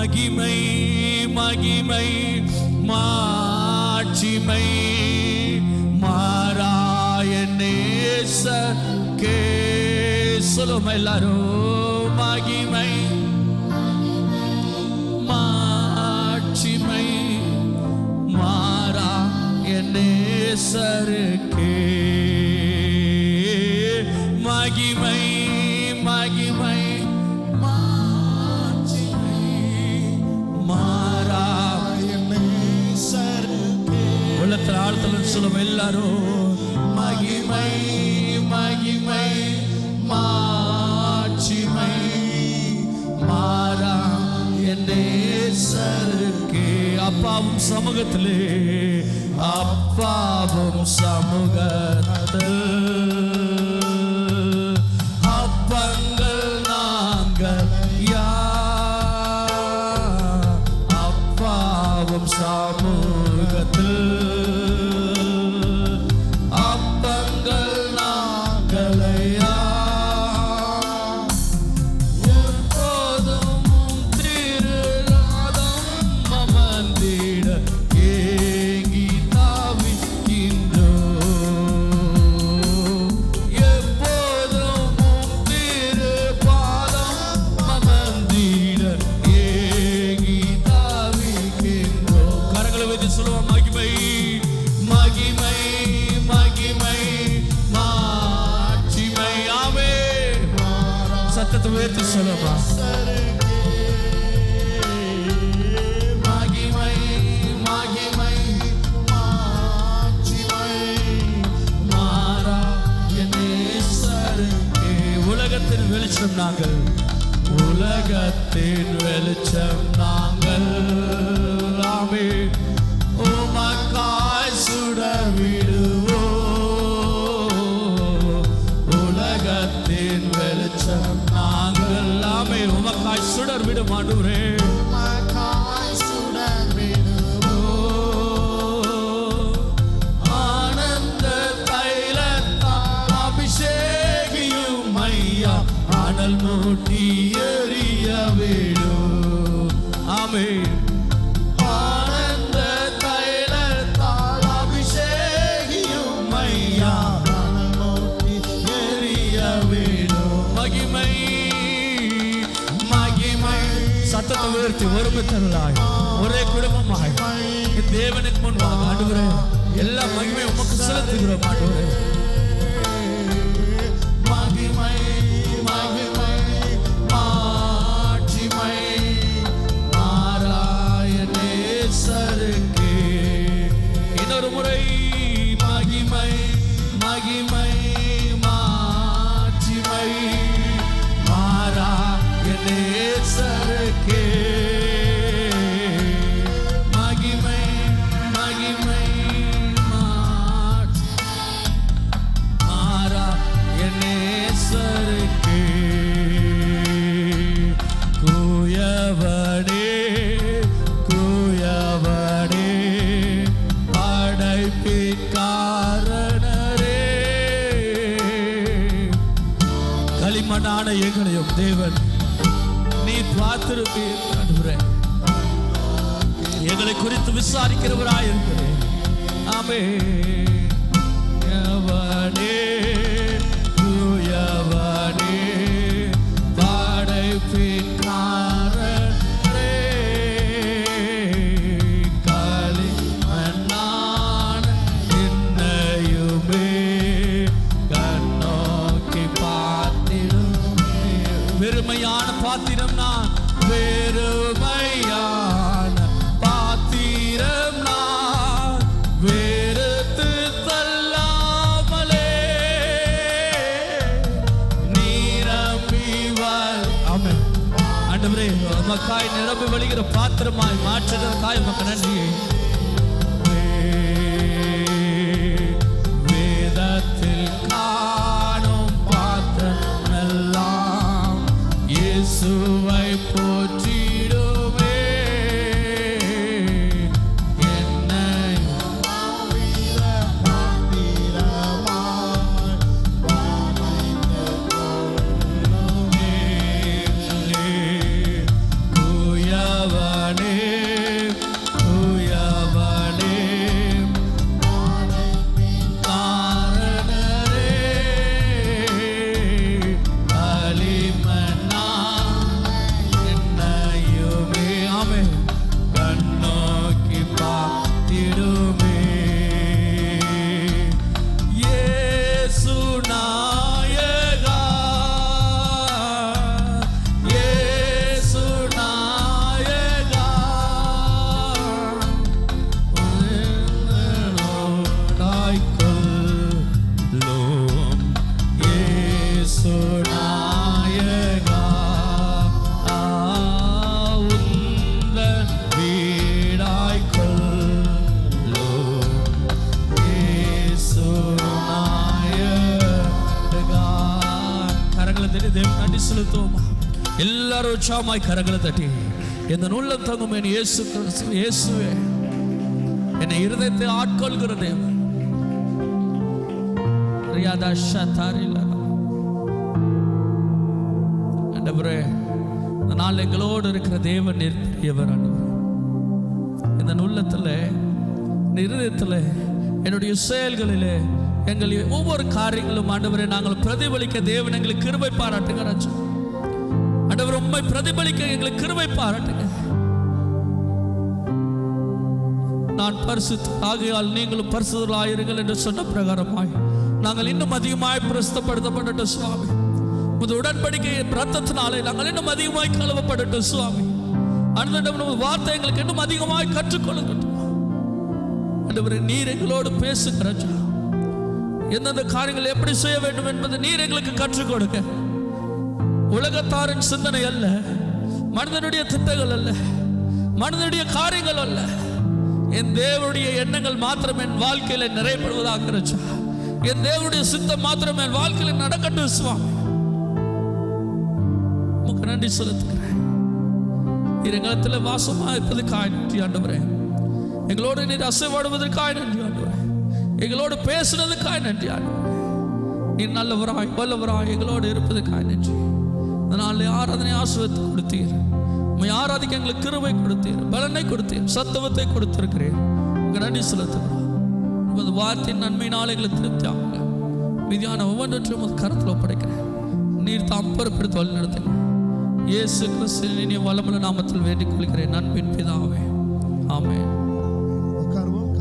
மகிமை மகிமை மாட்சிமை மாறாய நேசர்க்கே. சொல்லுமா எல்லாரும், மகிமை மாட்சிமை மாறாய நேசர்க்கே. மகிமை மகிமை மாட்சிமை மாறாய நேசர்க்கே. உள்ளத்தில் ஆழ்த்தல் சொல்லுவோம் எல்லாரும், மகிமை மகிமை மாட்சிமை மாறாய நேசர்க்கே. அப்பாவும் சமூகத்திலே, அப்பாவும் சமூகத்தில் அப்பங்கள் நாங்கள் அப்பாவும் சமூகத்தில் அப்பங்கள் நாங்களையா எப்போதும் திருநாதம் அமர்ந்திட ஏங்கி தாவிக்கின்றோ. எப்போதும் திருபாதம் அமர்ந்திட ஏங்கி தாவிக்கின்றோ. கரங்களை வைத்து சொல்லுவோம், மகிமை மகிமை மகிமை மாட்சிமை. ஆமே, சத்தத்தை உயர்த்தி சொல்லுமா, மகிமை மகிமை மாட்சிமை மாறாய நேசர்க்கே. உலகத்தின் வெளிச்சம் நாங்கள், உலகத்தின் வெளிச்சம் நாங்கள். ஆமே, உமக்காய் சுடர்விடுவோ. உலகத்தின் வெளிச்சம் நாங்கள். ஆமே, உமக்காய் சுடர்விடும் ஆண்டவரே. ஆனந்த தைலத்தால் அபிஷேகியும் ஐயா, அனல் மூட்டி எரிய விடும். ஆமே, ஆனந்த தைலத்தால் அபிஷேகியும் ஐயா, அனல் மூட்டி எரிய விடும். மகிமை மகிமை. சத்தத்தை உயர்த்தி ஒருமித்தலாய் ஒரே குடும்பமாய் தேவனுக்கு முன்பாக ஆண்டவரே எல்லா மகிமை உமக்கு செலுத்துகிறோம் ஆண்டவரே. மகிமை மகிமை மாட்சிமை மாறாய நேசர்க்கே. இன்னொரு முறை, மகிமை மகிமை மாட்சிமை மாறாய நேசர்க்கே. மகிமை மகிமை மாறாய நேசர்க்கே. கூயவனே கூயவனே படைப்பின் காரணரே. களிமண்ணான எங்களையும் தேவன் நீ பார்த்திருப்பீர் ஆண்டவரே. எங்களை குறித்து விசாரிக்கிறவராய் இருக்கிறேன். ஆமே, யவனே தூயவனே படைப்பின் காரணரே. களிமண்ணான என்னையுமே கண்ணோக்கி பார்த்திடும். வெறுமையான பாத்திரம் நான், வெறுமையான பாத்திரம் நான், வெறுத்து தள்ளாமலே நீரம்பிவார். ஆமென். ஆண்டவரே, உமக்காய் நிரம்பி வழிகிற பாத்திரமாய் மாற்றுகிறதுக்காய் உமக்கு நன்றி. வேதத்தில் காணும் பாத்திரமெல்லாம் இயேசுவை போற்றிடுவே. என்னை தூயவனே உற்சாகமாய் கரங்களை தட்டி இந்த உள்ளம் தங்கும் என் இயேசு கிறிஸ்து, இயேசுவே என்னை இருதயத்தை ஆட்கொள்கிற தேவன். ஆண்டவரே, இந்த நாள் எங்களோடு இருக்கிற தேவன் பெரியவர். ஆண்டவரே, இந்த உள்ளத்துல இருதயத்தில் என்னுடைய செயல்களிலே எங்கள் ஒவ்வொரு காரியங்களும் ஆண்டவரே நாங்கள் பிரதிபலிக்க தேவன் எங்களுக்கு கிருபை பாராட்டுங்க. ஆண்டவர் உம்மை பிரதிபலிக்க எங்களுக்கு கிருபை பாராட்டுங்க. நான் பரிசுத்த ஆகையால் நீங்களும் பரிசுத்தராயிருங்கள் என்று சொன்ன பிரகாரமாய் நாங்கள் இன்னும் அதிகமாய் பிரஸ்தப்படுத்தப்படட்டும் சுவாமி. உமது உடன்படிக்கை ரத்தத்தினாலே நாங்கள் இன்னும் அதிகமாய் கழுவப்படட்டும் சுவாமி. அடுத்த வார்த்தை எங்களுக்கு இன்னும் அதிகமாய் கற்றுக்கொள்ளுங்கள். ஆண்டவரே, நீர் எங்களோடு பேசுகிற எந்தெந்த காரியங்கள் எப்படி செய்ய வேண்டும் என்பதை நீர் எங்களுக்கு கற்றுக் கொடுக்க. உலகத்தாரின் சிந்தனை அல்ல, மனிதனுடைய திட்டங்கள் அல்ல, மனிதனுடைய காரியங்கள் அல்ல, என் தேவனுடைய எண்ணங்கள் மாத்திரம் என் வாழ்க்கையில நிறைவேறுவதாக. என் தேவனுடைய சித்தம் மாத்திரம் என் வாழ்க்கையில நடக்கட்டும் சுவாமி. உமக்கு நன்றி செலுத்துகிறேன். நீர் எங்களத்தில் வாசமா இருப்பதற்காக நன்றி ஆண்டவரே. எங்களோடு நீர் அசைவாடுவதற்காக நன்றி ஆண்டவரே. எங்களோடு பேசுனதுக்காக நன்றி ஆண்டவரே. நீர் நல்லவராய் வல்லவராய் எங்களோடு இருப்பதற்காக நன்றி. அதனால் ஆராதனை ஆசீர்வாதத்தை கொடுத்தீர். உம்மை ஆராதிக்க எங்களுக்கு கிருபை கொடுத்தீர், பலனை கொடுத்தீர், சத்துவத்தை கொடுத்திருக்கிறேன். உங்க நன்றி செலுத்துகிறோம். உமது வார்த்தையின் நன்மையினால் எங்களுக்கு திருப்தி ஆகுங்க. மீதியான ஒவ்வொன்றும் கருத்தில் ஒப்படைக்கிறேன். நீர் தாம் பொறுப்பெடுத்து வழி நடத்துங்க. இயேசு கிறிஸ்துவின் இனிய வல்லமையுள்ள நாமத்தில் வேண்டிக் கொள்கிறேன் நண்பின் பிதாவே, ஆமென்.